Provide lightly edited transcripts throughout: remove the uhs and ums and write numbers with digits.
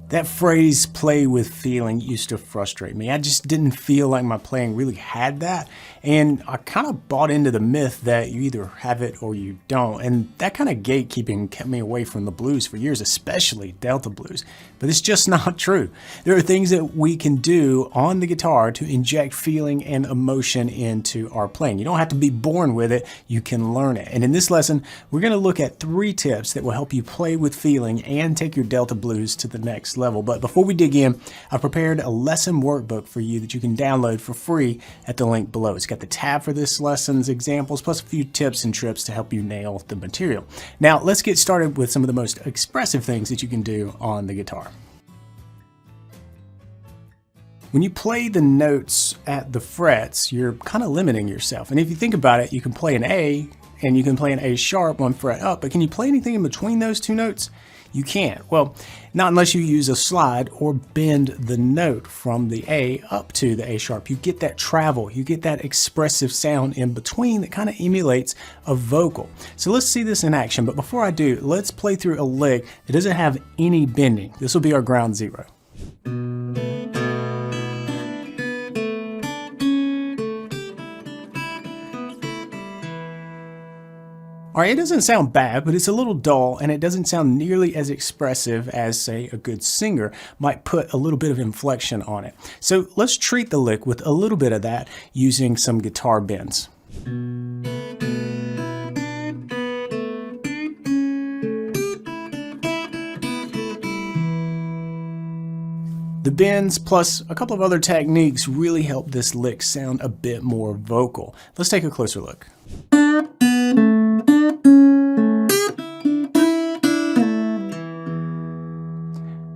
That phrase, play with feeling, used to frustrate me. I just didn't feel like my playing really had that. And I kind of bought into the myth that you either have it or you don't. And that kind of gatekeeping kept me away from the blues for years, especially Delta blues. But it's just not true. There are things that we can do on the guitar to inject feeling and emotion into our playing. You don't have to be born with it, you can learn it. And in this lesson, we're going to look at 3 tips that will help you play with feeling and take your Delta blues to the next level. But before we dig in, I've prepared a lesson workbook for you that you can download for free at the link below. It's got the tab for this lesson's examples, plus a few tips and trips to help you nail the material. Now, let's get started with some of the most expressive things that you can do on the guitar. When you play the notes at the frets, you're kind of limiting yourself. And if you think about it, you can play an A and you can play an A sharp 1 fret up, but can you play anything in between those 2 notes? You can't. Well, not unless you use a slide or bend the note from the A up to the A sharp. You get that travel, you get that expressive sound in between that kind of emulates a vocal. So let's see this in action, but before I do, let's play through a lick that doesn't have any bending. This will be our ground 0. All right, it doesn't sound bad, but it's a little dull and it doesn't sound nearly as expressive as, say, a good singer might put a little bit of inflection on it. So let's treat the lick with a little bit of that using some guitar bends. The bends plus a couple of other techniques really help this lick sound a bit more vocal. Let's take a closer look.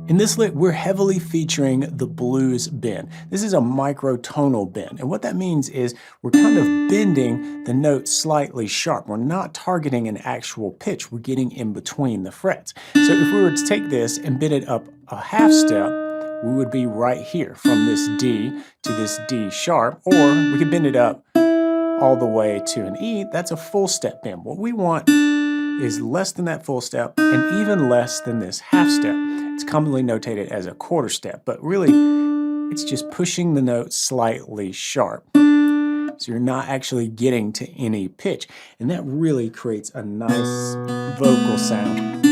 In this lick, we're heavily featuring the blues bend. This is a microtonal bend, and what that means is we're kind of bending the note slightly sharp. We're not targeting an actual pitch, we're getting in between the frets. So if we were to take this and bend it up a half step, we would be right here from this D to this D sharp, or we could bend it up all the way to an E. That's a full step bend. What we want is less than that full step and even less than this half step. It's commonly notated as a quarter step, but really it's just pushing the note slightly sharp. So you're not actually getting to any pitch, and that really creates a nice vocal sound.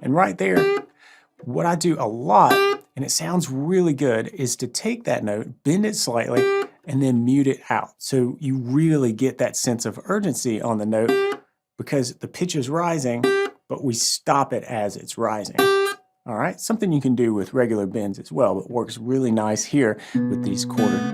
And right there, what I do a lot, and it sounds really good, is to take that note, bend it slightly, and then mute it out. So you really get that sense of urgency on the note because the pitch is rising, but we stop it as it's rising. All right, something you can do with regular bends as well, but works really nice here with these quarter.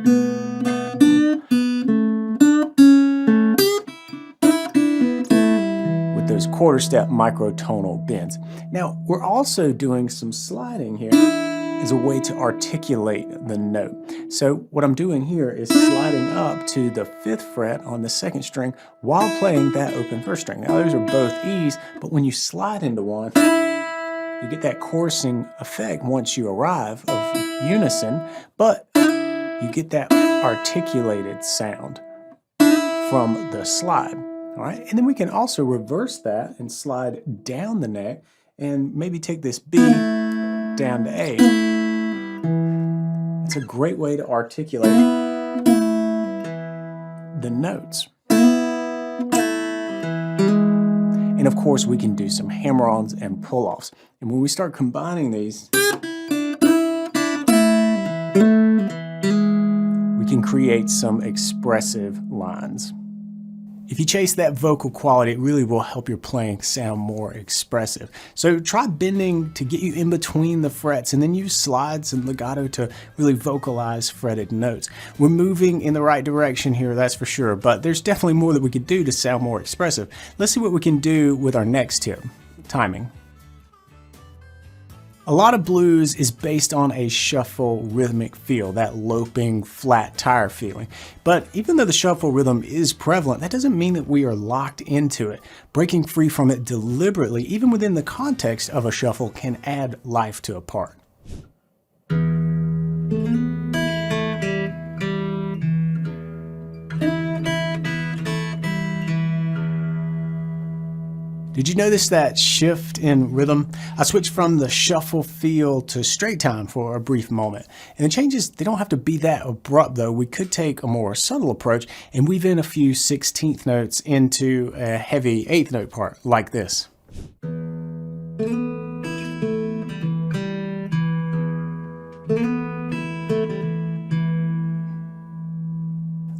With those quarter step microtonal bends. Now, we're also doing some sliding here as a way to articulate the note. So what I'm doing here is sliding up to the 5th fret on the 2nd string while playing that open 1st string. Now those are both E's, but when you slide into one, you get that chorusing effect once you arrive of unison, but you get that articulated sound from the slide. All right, and then we can also reverse that and slide down the neck and maybe take this B down to A. It's a great way to articulate the notes. And of course, we can do some hammer-ons and pull-offs. And when we start combining these, we can create some expressive lines. If you chase that vocal quality, it really will help your playing sound more expressive. So try bending to get you in between the frets, and then use slides and legato to really vocalize fretted notes. We're moving in the right direction here, that's for sure, but there's definitely more that we could do to sound more expressive. Let's see what we can do with our next tip, timing. A lot of blues is based on a shuffle rhythmic feel, that loping, flat tire feeling. But even though the shuffle rhythm is prevalent, that doesn't mean that we are locked into it. Breaking free from it deliberately, even within the context of a shuffle, can add life to a part. Did you notice that shift in rhythm? I switched from the shuffle feel to straight time for a brief moment. And the changes, they don't have to be that abrupt though. We could take a more subtle approach and weave in a few 16th notes into a heavy 8th note part like this.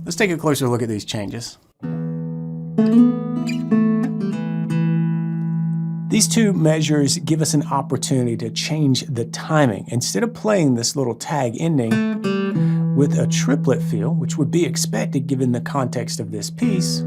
Let's take a closer look at these changes. These two measures give us an opportunity to change the timing. Instead of playing this little tag ending with a triplet feel, which would be expected given the context of this piece,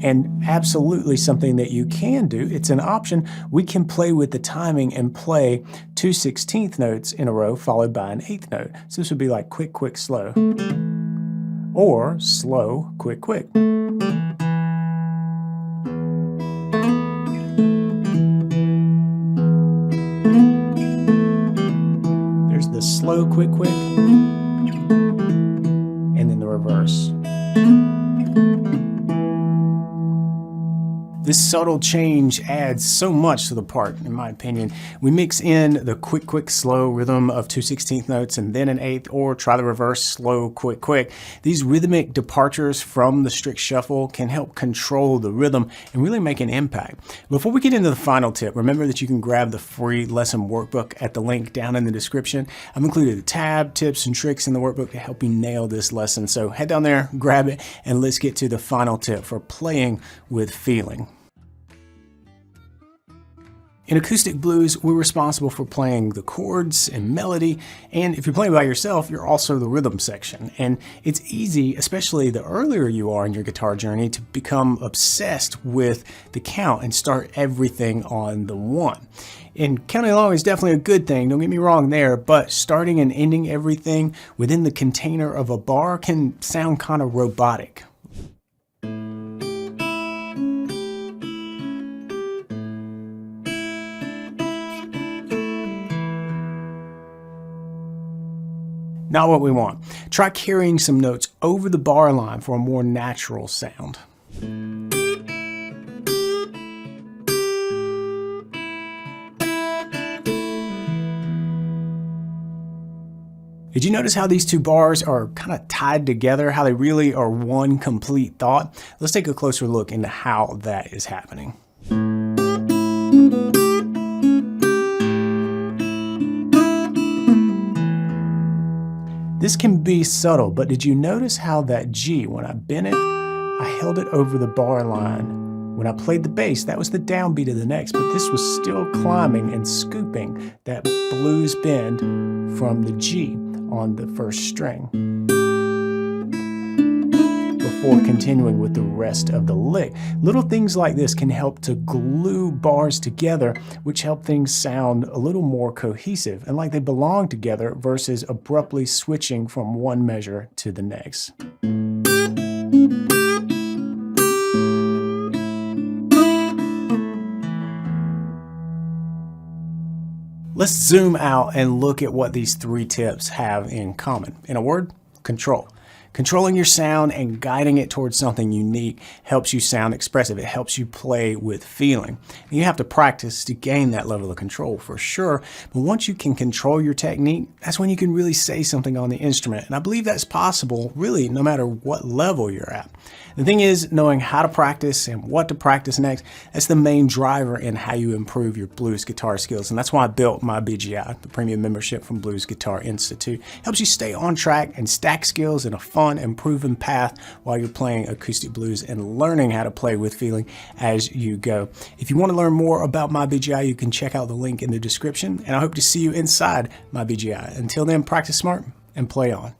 and absolutely something that you can do, it's an option, we can play with the timing and play 2 16th notes in a row followed by an 8th note. So this would be like quick, quick, slow, or slow, quick, quick. There's the slow, quick, quick, and then the reverse. This subtle change adds so much to the part, in my opinion. We mix in the quick, quick, slow rhythm of 2 16th notes and then an 8th, or try the reverse, slow, quick, quick. These rhythmic departures from the strict shuffle can help control the rhythm and really make an impact. Before we get into the final tip, remember that you can grab the free lesson workbook at the link down in the description. I've included a tab, tips, and tricks in the workbook to help you nail this lesson. So head down there, grab it, and let's get to the final tip for playing with feeling. In acoustic blues, we're responsible for playing the chords and melody, and if you're playing by yourself, you're also the rhythm section. And it's easy, especially the earlier you are in your guitar journey, to become obsessed with the count and start everything on the one. And counting along is definitely a good thing, don't get me wrong there, but starting and ending everything within the container of a bar can sound kind of robotic. Not what we want. Try carrying some notes over the bar line for a more natural sound. Did you notice how these two bars are kind of tied together, how they really are one complete thought? Let's take a closer look into how that is happening. This can be subtle, but did you notice how that G, when I bent it, I held it over the bar line. When I played the bass, that was the downbeat of the next, but this was still climbing and scooping that blues bend from the G on the first string before continuing with the rest of the lick. Little things like this can help to glue bars together, which help things sound a little more cohesive and like they belong together versus abruptly switching from one measure to the next. Let's zoom out and look at what these three tips have in common. In a word, control. Controlling your sound and guiding it towards something unique helps you sound expressive. It helps you play with feeling. And you have to practice to gain that level of control for sure. But once you can control your technique, that's when you can really say something on the instrument. And I believe that's possible really no matter what level you're at. The thing is, knowing how to practice and what to practice next, that's the main driver in how you improve your blues guitar skills. And that's why I built my BGI, the premium membership from Blues Guitar Institute. It helps you stay on track and stack skills in a fun and proven path while you're playing acoustic blues and learning how to play with feeling as you go. If you want to learn more about my BGI, you can check out the link in the description, and I hope to see you inside my BGI. Until then, practice smart and play on.